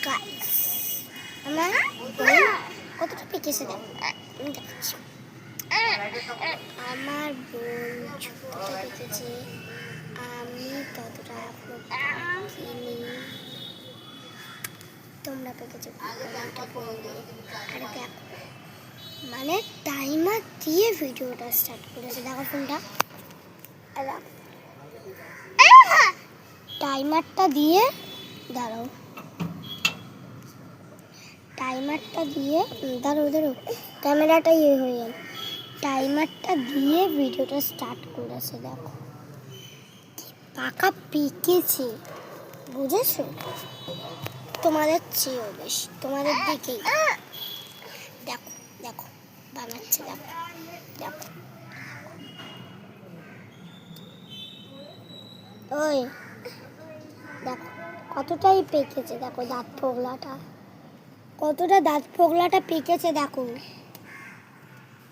Guys আমার কতটা পেকেছে দেখাচ্ছি। আমার বোন ছোটটা পেকেছে, আমি ততটা কিনি। তোমরা পেকেছো আর দেখো মানে টাইমার দিয়ে ভিডিওটা স্টার্ট করেছে। দেখো ফোনটা টাইমারটা দিয়ে দাঁড়াও, টাইমারটা দিয়ে দাঁড়াও ক্যামেরাটা হয়ে গেল। টাইমারটা দিয়ে ভিডিওটা স্টার্ট করেছে। দেখো পাকা পেকেছে, বুঝেছো? তোমাদের চেয়েও বেশি, তোমাদের দিকেই। দেখো দেখো বানাচ্ছে, দেখো দেখো ওই দেখো কতটাই পেকেছে। দেখো দাঁত ফোগলাটা, কতটা দাঁত ফোগলাটা পেকেছে দেখো।